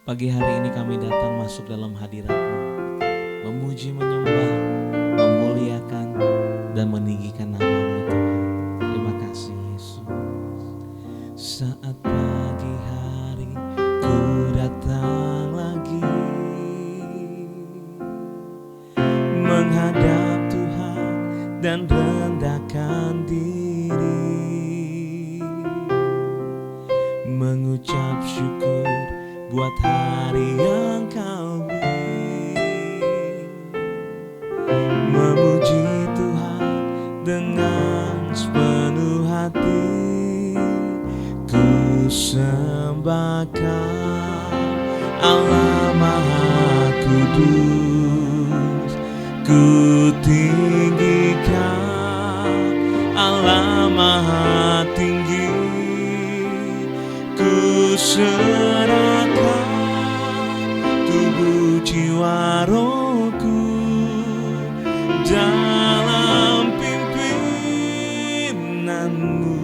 Pagi hari ini kami datang masuk dalam hadirat-Mu, memuji, menyembah, memuliakan, dan meninggikan nama-Mu Tuhan. Terima kasih Yesus. Saat pagi hari ku datang lagi menghadap Tuhan dan rendahkan diri, mengucap syukur buat hari yang Kau beri, memuji Tuhan dengan sepenuh hati. Ku sembah Kau, Allah Maha Kudus. Ku tinggikan Allah Maha Tinggi. Ku serahkan tubuh jiwa rohku dalam pimpinanmu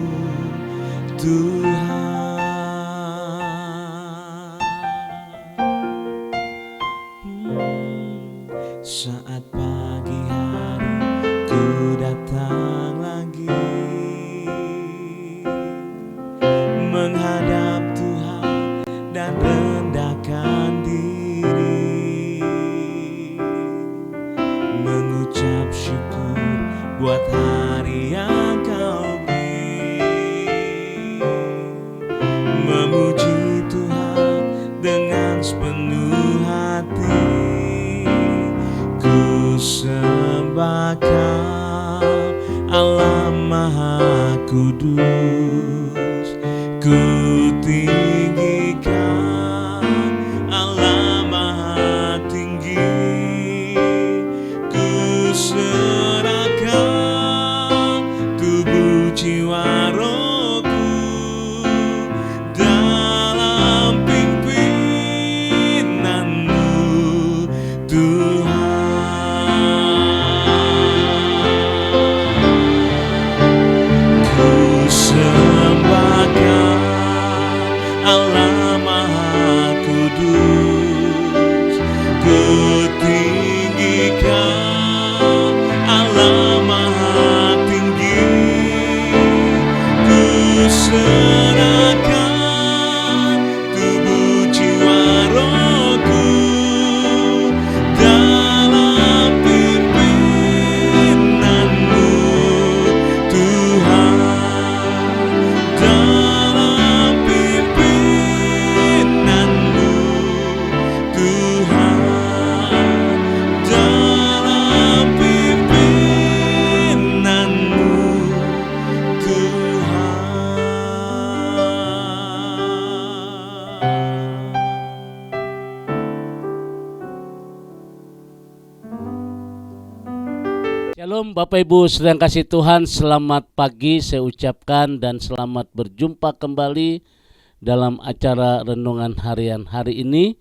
Tuhan. Saat pagi hari ku datang lagi menghadap Tuhan dan rendahkan diri, mengucap syukur buat hari yang Kau beri, memuji Tuhan dengan sepenuh hati. Ku sembah Kau, Allah Maha Kudus. Ku tinggikan Allah Maha Tinggi. Ku serahkan tubuh jiwa rohku dalam pimpinanmu Tuhan. Ku sembah Kau, Allah Maha Kudus. Ku tinggikan Allah Maha Tinggi. Ku serahkan tubuh jiwa rohku dalam pimpinanmu Tuhan. Dalam pimpinanmu Tuhan. Dalam pimpinanmu Tuhan. Shalom Bapak Ibu sedang kasih Tuhan, selamat pagi saya ucapkan dan selamat berjumpa kembali dalam acara Renungan Harian hari ini.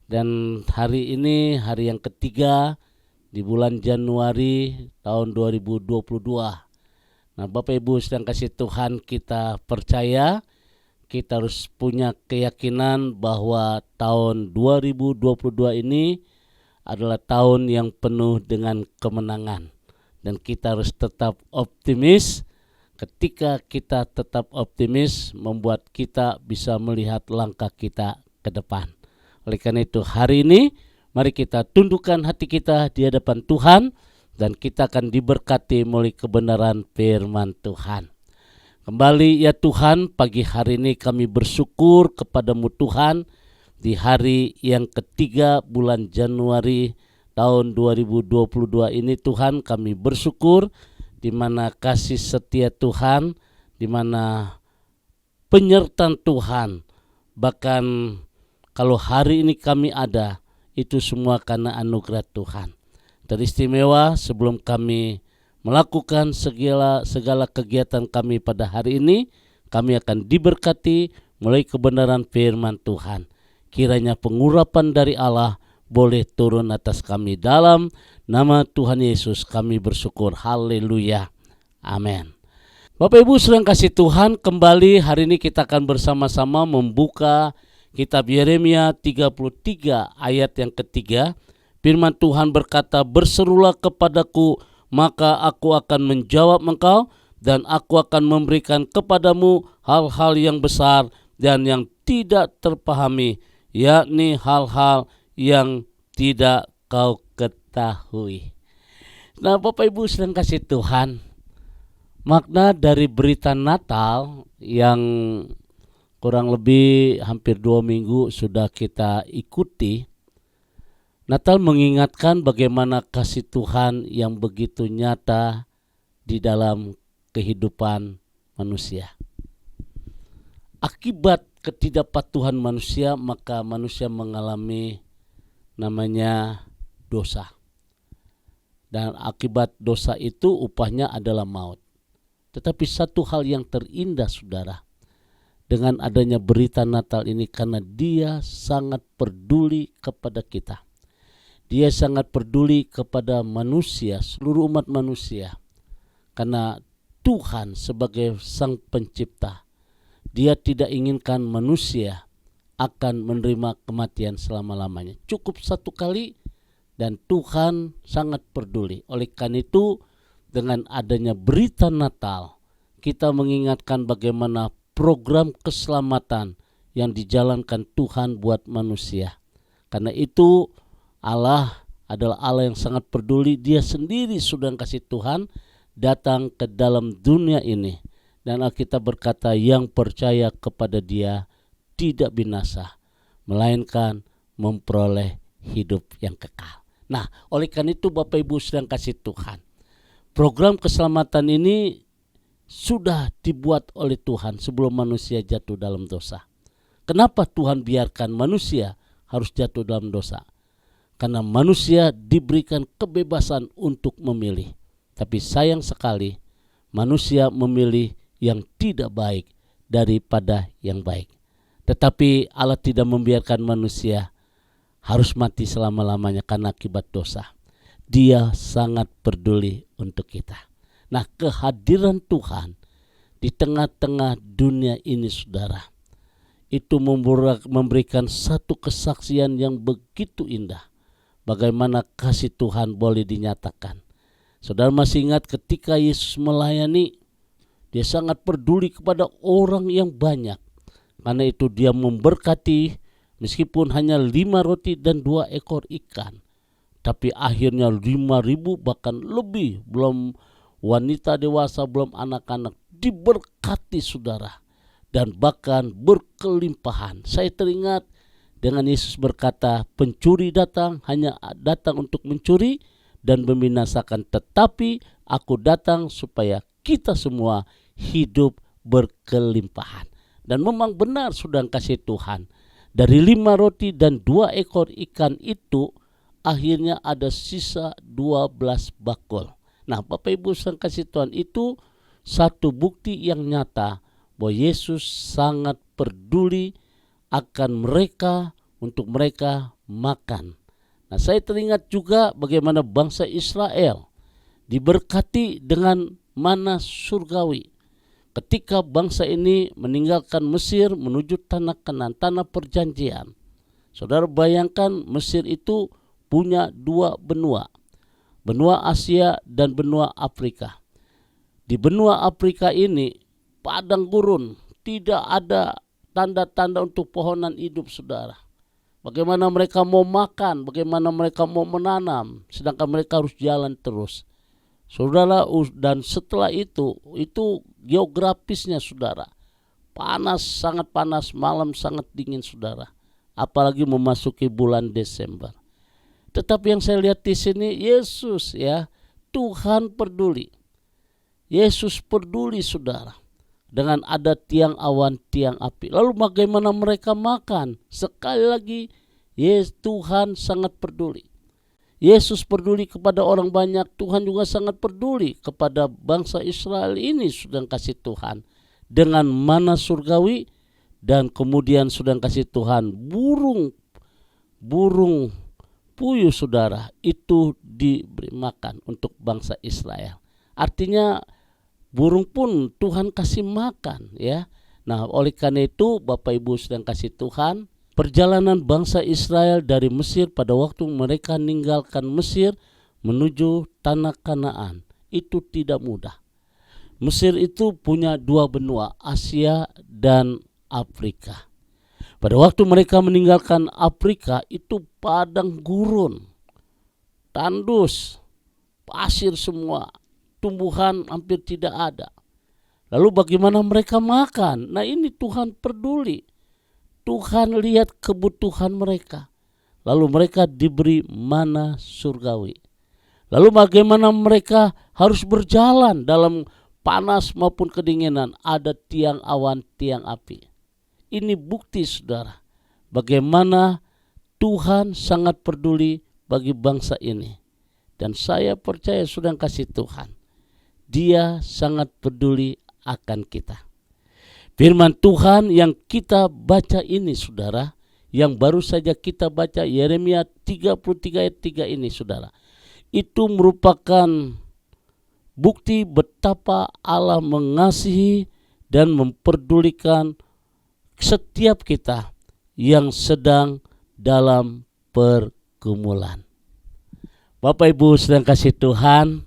Dan hari ini hari yang ketiga di bulan Januari tahun 2022. Nah Bapak Ibu sedang kasih Tuhan, kita percaya, kita harus punya keyakinan bahwa tahun 2022 ini adalah tahun yang penuh dengan kemenangan. Dan kita harus tetap optimis. Ketika kita tetap optimis, membuat kita bisa melihat langkah kita ke depan. Oleh karena itu hari ini mari kita tundukkan hati kita di hadapan Tuhan dan kita akan diberkati melalui kebenaran firman Tuhan. Kembali ya Tuhan, pagi hari ini kami bersyukur kepadamu Tuhan di hari yang ketiga bulan Januari tahun 2022 ini Tuhan, kami bersyukur di mana kasih setia Tuhan, di mana penyertaan Tuhan. Bahkan kalau hari ini kami ada, itu semua karena anugerah Tuhan. Teristimewa sebelum kami melakukan segala kegiatan kami pada hari ini, kami akan diberkati melalui kebenaran firman Tuhan. Kiranya pengurapan dari Allah boleh turun atas kami. Dalam nama Tuhan Yesus kami bersyukur. Haleluya. Amin. Bapak Ibu sedang kasih Tuhan, kembali hari ini kita akan bersama-sama membuka Kitab Yeremia 33 ayat yang ketiga, firman Tuhan berkata, "Berserulah kepadaku, maka aku akan menjawab engkau, dan aku akan memberikan kepadamu hal-hal yang besar dan yang tidak terpahami, yakni hal-hal yang tidak kau ketahui." Nah, Bapak Ibu sedang kasih Tuhan, makna dari berita Natal yang kurang lebih hampir 2 minggu sudah kita ikuti. Natal mengingatkan bagaimana kasih Tuhan yang begitu nyata di dalam kehidupan manusia. Akibat ketidakpatuhan manusia, maka manusia mengalami namanya dosa. Dan akibat dosa itu upahnya adalah maut. Tetapi satu hal yang terindah, saudara, dengan adanya berita Natal ini, karena Dia sangat peduli kepada kita. Dia sangat peduli kepada manusia, seluruh umat manusia. Karena Tuhan sebagai Sang Pencipta, Dia tidak inginkan manusia akan menerima kematian selama-lamanya. Cukup satu kali dan Tuhan sangat peduli. Oleh karena itu, dengan adanya berita Natal, kita mengingatkan bagaimana program keselamatan yang dijalankan Tuhan buat manusia. Karena itu Allah adalah Allah yang sangat peduli. Dia sendiri sudah kasih Tuhan datang ke dalam dunia ini. Dan Alkitab berkata, yang percaya kepada Dia tidak binasa, melainkan memperoleh hidup yang kekal. Nah, oleh karena itu Bapak Ibu sedang kasih Tuhan, program keselamatan ini sudah dibuat oleh Tuhan sebelum manusia jatuh dalam dosa. Kenapa Tuhan biarkan manusia harus jatuh dalam dosa? Karena manusia diberikan kebebasan untuk memilih. Tapi sayang sekali, manusia memilih yang tidak baik daripada yang baik. Tetapi Allah tidak membiarkan manusia harus mati selama-lamanya karena akibat dosa. Dia sangat peduli untuk kita. Nah, kehadiran Tuhan di tengah-tengah dunia ini, saudara, itu memberikan satu kesaksian yang begitu indah. Bagaimana kasih Tuhan boleh dinyatakan. Saudara masih ingat ketika Yesus melayani, Dia sangat peduli kepada orang yang banyak. Karena itu Dia memberkati meskipun hanya 5 roti dan 2 ekor ikan. Tapi akhirnya 5.000 bahkan lebih, belum wanita dewasa, belum anak-anak, diberkati saudara, dan bahkan berkelimpahan. Saya teringat dengan Yesus berkata, pencuri datang hanya datang untuk mencuri dan membinasakan, tetapi aku datang supaya kita semua hidup berkelimpahan. Dan memang benar sudah kasih Tuhan, dari 5 roti dan 2 ekor ikan itu akhirnya ada sisa 12 bakul. Nah, Bapak Ibu sang kasih Tuhan, itu satu bukti yang nyata bahwa Yesus sangat peduli akan mereka, untuk mereka makan. Nah, saya teringat juga bagaimana bangsa Israel diberkati dengan mana surgawi. Ketika bangsa ini meninggalkan Mesir menuju tanah Kanaan, tanah perjanjian. Saudara bayangkan, Mesir itu punya 2 benua. Benua Asia dan benua Afrika. Di benua Afrika ini padang gurun, tidak ada tanda-tanda untuk pohonan hidup, saudara. Bagaimana mereka mau makan, bagaimana mereka mau menanam, sedangkan mereka harus jalan terus. Saudara, dan setelah itu geografisnya, saudara, panas, sangat panas, malam sangat dingin, saudara. Apalagi memasuki bulan Desember. Tetapi yang saya lihat di sini, Yesus, ya, Tuhan peduli. Yesus peduli, saudara, dengan ada tiang awan, tiang api. Lalu bagaimana mereka makan? Sekali lagi, Tuhan sangat peduli. Yesus peduli kepada orang banyak, Tuhan juga sangat peduli kepada bangsa Israel ini, sudah kasih Tuhan dengan mana surgawi. Dan kemudian sudah kasih Tuhan burung puyuh, saudara, itu diberi makan untuk bangsa Israel. Artinya burung pun Tuhan kasih makan, ya. Nah, oleh karena itu Bapak Ibu sedang kasih Tuhan, perjalanan bangsa Israel dari Mesir pada waktu mereka meninggalkan Mesir menuju tanah Kanaan itu tidak mudah. Mesir itu punya dua benua, Asia dan Afrika. Pada waktu mereka meninggalkan Afrika itu padang gurun, tandus, pasir semua, tumbuhan hampir tidak ada. Lalu bagaimana mereka makan? Nah ini Tuhan peduli. Tuhan lihat kebutuhan mereka. Lalu mereka diberi mana surgawi. Lalu bagaimana mereka harus berjalan dalam panas maupun kedinginan. Ada tiang awan, tiang api. Ini bukti saudara. Bagaimana Tuhan sangat peduli bagi bangsa ini. Dan saya percaya sudah kasih Tuhan. Dia sangat peduli akan kita. Firman Tuhan yang kita baca ini saudara, yang baru saja kita baca Yeremia 33 ayat 3 ini saudara, itu merupakan bukti betapa Allah mengasihi dan memperdulikan setiap kita yang sedang dalam pergumulan. Bapak Ibu sedang kasih Tuhan,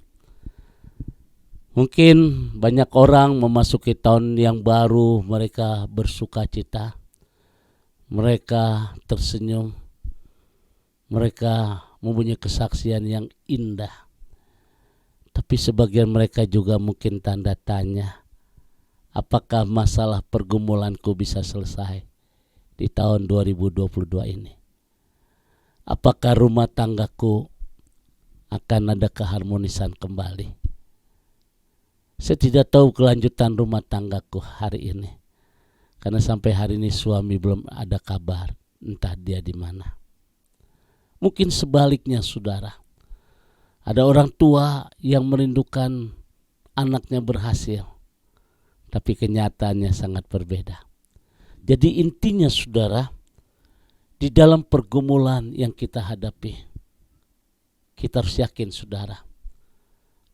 mungkin banyak orang memasuki tahun yang baru, mereka bersuka cita, mereka tersenyum, mereka mempunyai kesaksian yang indah. Tapi sebagian mereka juga mungkin tanda tanya, apakah masalah pergumulanku bisa selesai di tahun 2022 ini? Apakah rumah tanggaku akan ada keharmonisan kembali? Saya tidak tahu kelanjutan rumah tanggaku hari ini. Karena sampai hari ini suami belum ada kabar, entah dia di mana. Mungkin sebaliknya saudara. Ada orang tua yang merindukan anaknya berhasil. Tapi kenyataannya sangat berbeda. Jadi intinya saudara, di dalam pergumulan yang kita hadapi, kita harus yakin saudara,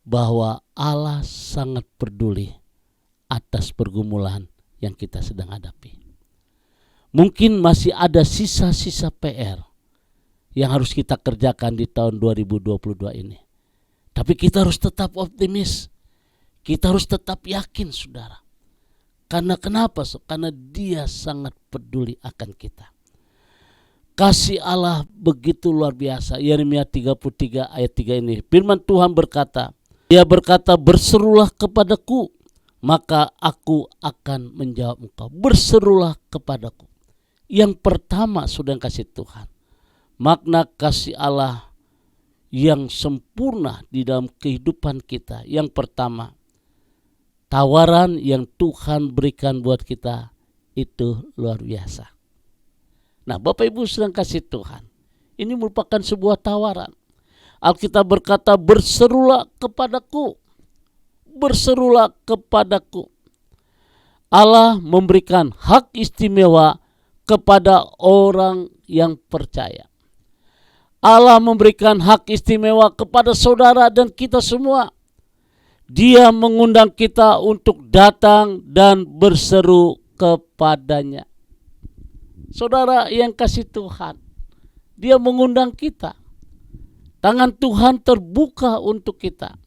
bahwa Allah sangat peduli atas pergumulan yang kita sedang hadapi. Mungkin masih ada sisa-sisa PR yang harus kita kerjakan di tahun 2022 ini. Tapi kita harus tetap optimis. Kita harus tetap yakin saudara. Karena kenapa? Karena Dia sangat peduli akan kita. Kasih Allah begitu luar biasa. Yeremia 33 ayat 3 ini. Firman Tuhan berkata, Dia berkata, berserulah kepadaku, maka aku akan menjawab engkau. Berserulah kepadaku. Yang pertama sudah kasih Tuhan. Makna kasih Allah yang sempurna di dalam kehidupan kita. Yang pertama, tawaran yang Tuhan berikan buat kita itu luar biasa. Nah Bapak Ibu sedang kasih Tuhan. Ini merupakan sebuah tawaran. Alkitab berkata, berserulah kepadaku. Berserulah kepadaku. Allah memberikan hak istimewa kepada orang yang percaya. Allah memberikan hak istimewa kepada saudara dan kita semua. Dia mengundang kita untuk datang dan berseru kepadanya. Saudara yang kasih Tuhan, Dia mengundang kita. Tangan Tuhan terbuka untuk kita.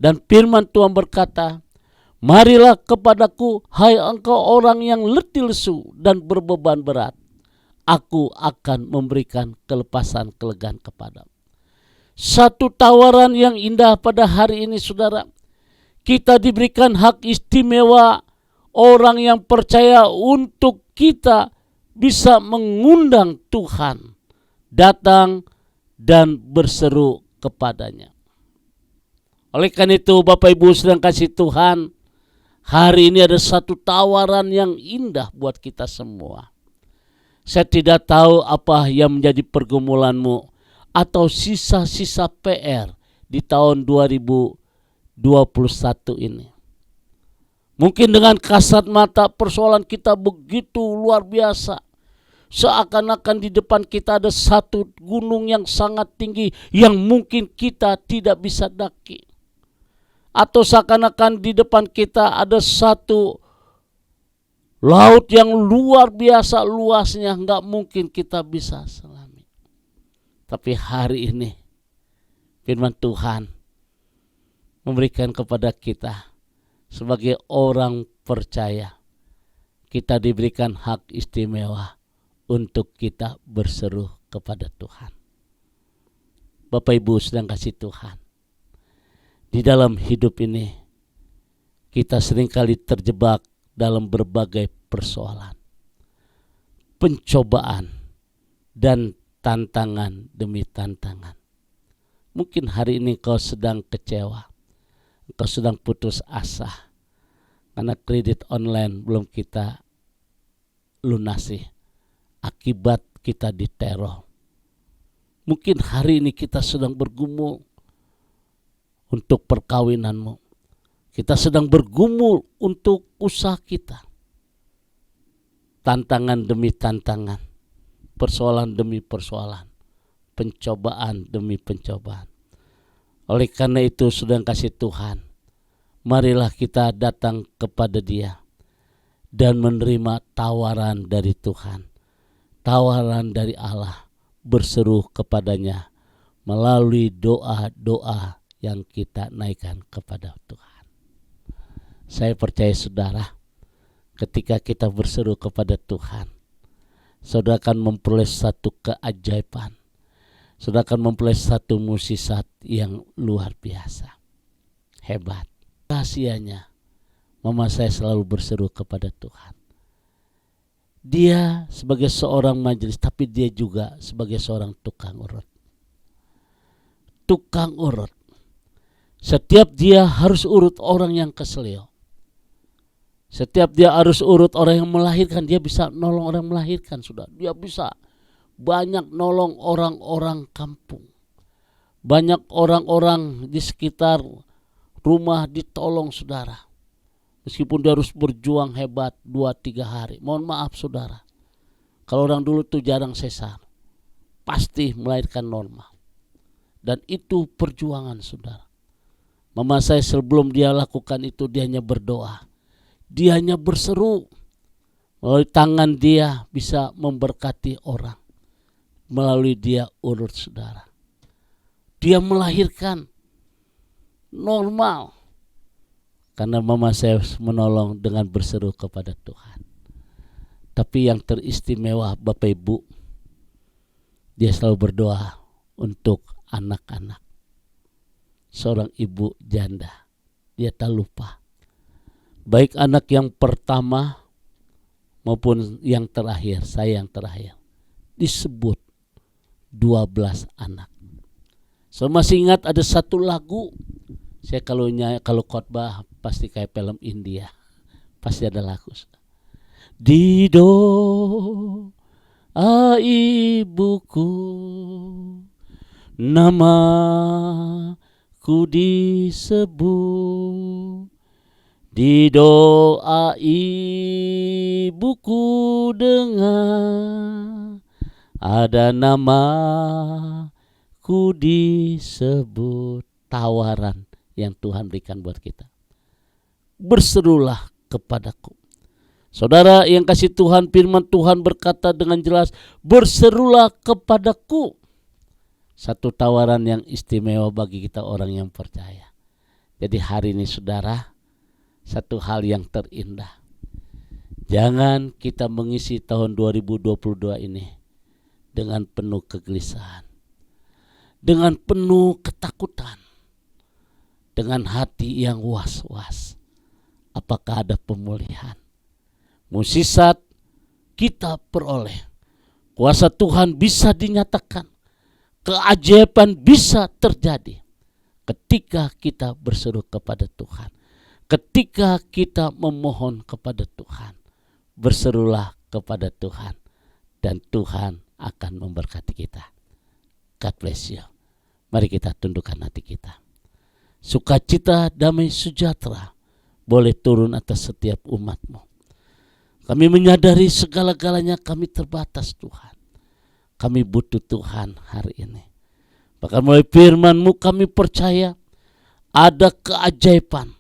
Dan firman Tuhan berkata, marilah kepadaku, hai engkau orang yang letih lesu dan berbeban berat. Aku akan memberikan kelepasan kelegaan kepadamu. Satu tawaran yang indah pada hari ini saudara. Kita diberikan hak istimewa orang yang percaya untuk kita bisa mengundang Tuhan datang dan berseru kepadanya. Oleh karena itu Bapak Ibu sedang kasih Tuhan, hari ini ada satu tawaran yang indah buat kita semua. Saya tidak tahu apa yang menjadi pergumulanmu atau sisa-sisa PR di tahun 2021 ini. Mungkin dengan kasat mata persoalan kita begitu luar biasa. Seakan-akan di depan kita ada satu gunung yang sangat tinggi yang mungkin kita tidak bisa daki. Atau seakan-akan di depan kita ada satu Laut yang luar biasa luasnya, nggak mungkin kita bisa selami. Tapi hari ini firman Tuhan memberikan kepada kita sebagai orang percaya, kita diberikan hak istimewa untuk kita berseru kepada Tuhan. Bapak Ibu sedang kasih Tuhan, di dalam hidup ini kita seringkali terjebak dalam berbagai persoalan, pencobaan, dan tantangan demi tantangan. Mungkin hari ini kau sedang kecewa, kau sedang putus asa karena kredit online belum kita lunasi akibat kita diteror. Mungkin hari ini kita sedang bergumul untuk perkawinanmu. Kita sedang bergumul untuk usaha kita. Tantangan demi tantangan, persoalan demi persoalan, pencobaan demi pencobaan. Oleh karena itu, sedang kasih Tuhan, marilah kita datang kepada Dia dan menerima tawaran dari Tuhan, tawaran dari Allah, berseru kepadanya melalui doa-doa yang kita naikkan kepada Tuhan. Saya percaya saudara, ketika kita berseru kepada Tuhan, saudara akan memperoleh satu keajaiban, saudara akan memperoleh satu mukjizat yang luar biasa, hebat. Rahasianya, mama saya selalu berseru kepada Tuhan. Dia sebagai seorang majelis, tapi dia juga sebagai seorang tukang urut. Tukang urut. Setiap dia harus urut orang yang keselio. Setiap dia harus urut orang yang melahirkan, dia bisa nolong orang melahirkan, sudah. Dia bisa banyak nolong orang-orang kampung. Banyak orang-orang di sekitar rumah ditolong, saudara. Meskipun dia harus berjuang hebat 2-3 hari. Mohon maaf saudara, kalau orang dulu tuh jarang sesar, pasti melahirkan normal. Dan itu perjuangan saudara. Mama saya sebelum dia lakukan itu, dia hanya berdoa. Dia hanya berseru. Melalui tangan dia bisa memberkati orang. Melalui dia urut saudara. Dia melahirkan normal. Karena mama saya menolong dengan berseru kepada Tuhan. Tapi yang teristimewa Bapak Ibu, dia selalu berdoa untuk anak-anak. Seorang ibu janda, dia tak lupa. Baik anak yang pertama maupun yang terakhir, saya yang terakhir, disebut 12 anak. Saya masih ingat ada satu lagu, saya kalau khotbah pasti kayak film India, pasti ada lagu. Didoa ibuku, namaku disebut. Di doa ibuku dengar, ada namaku disebut. Tawaran yang Tuhan berikan buat kita. Berserulah kepadaku. Saudara yang kasih Tuhan, firman Tuhan berkata dengan jelas, berserulah kepadaku. Satu tawaran yang istimewa bagi kita orang yang percaya. Jadi hari ini saudara, satu hal yang terindah. Jangan kita mengisi tahun 2022 ini dengan penuh kegelisahan, dengan penuh ketakutan, dengan hati yang was-was. Apakah ada pemulihan? Mukjizat kita peroleh. Kuasa Tuhan bisa dinyatakan. Keajaiban bisa terjadi ketika kita berseru kepada Tuhan. Ketika kita memohon kepada Tuhan, berserulah kepada Tuhan dan Tuhan akan memberkati kita. God bless you. Mari kita tundukkan hati kita. Sukacita, damai, sejahtera boleh turun atas setiap umat-Mu. Kami menyadari segala-galanya kami terbatas Tuhan. Kami butuh Tuhan hari ini. Bahkan melalui firman-Mu kami percaya ada keajaiban,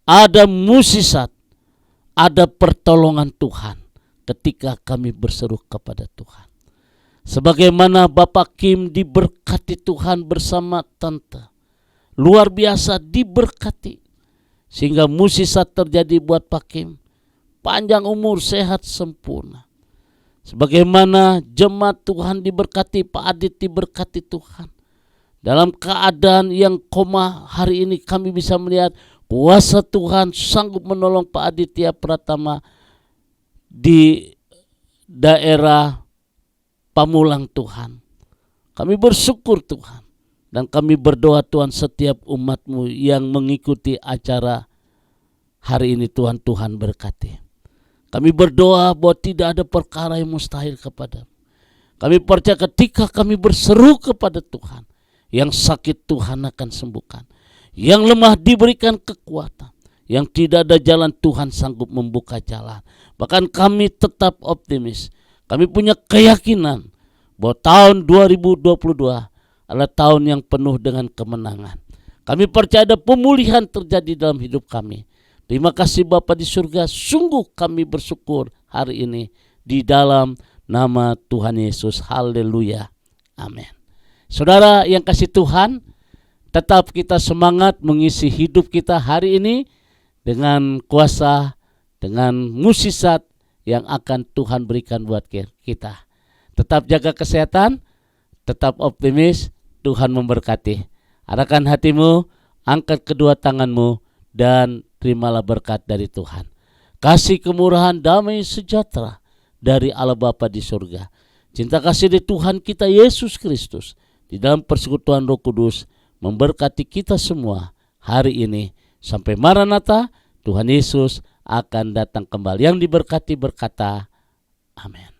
ada mukjizat, ada pertolongan Tuhan ketika kami berseru kepada Tuhan. Sebagaimana Bapak Kim diberkati Tuhan bersama Tante, luar biasa diberkati, sehingga mukjizat terjadi buat Pak Kim, panjang umur, sehat, sempurna. Sebagaimana jemaat Tuhan diberkati, Pak Adit diberkati Tuhan. Dalam keadaan yang koma hari ini kami bisa melihat kuasa Tuhan sanggup menolong Pak Aditya Pratama di daerah Pamulang Tuhan. Kami bersyukur Tuhan. Dan kami berdoa Tuhan setiap umat-Mu yang mengikuti acara hari ini Tuhan berkati. Kami berdoa bahwa tidak ada perkara yang mustahil kepada. Kami percaya ketika kami berseru kepada Tuhan, yang sakit Tuhan akan sembuhkan, yang lemah diberikan kekuatan, yang tidak ada jalan Tuhan sanggup membuka jalan. Bahkan kami tetap optimis. Kami punya keyakinan bahwa tahun 2022 adalah tahun yang penuh dengan kemenangan. Kami percaya ada pemulihan terjadi dalam hidup kami. Terima kasih Bapa di surga, sungguh kami bersyukur hari ini di dalam nama Tuhan Yesus. Haleluya. Amin. Saudara yang kasih Tuhan, tetap kita semangat mengisi hidup kita hari ini dengan kuasa, dengan mukjizat yang akan Tuhan berikan buat kita. Tetap jaga kesehatan, tetap optimis, Tuhan memberkati. Arahkan hatimu, angkat kedua tanganmu, dan terimalah berkat dari Tuhan. Kasih, kemurahan, damai, sejahtera dari Allah Bapa di surga. Cinta kasih dari Tuhan kita Yesus Kristus di dalam persekutuan Roh Kudus memberkati kita semua hari ini. Sampai Maranatha, Tuhan Yesus akan datang kembali. Yang diberkati berkata, amin.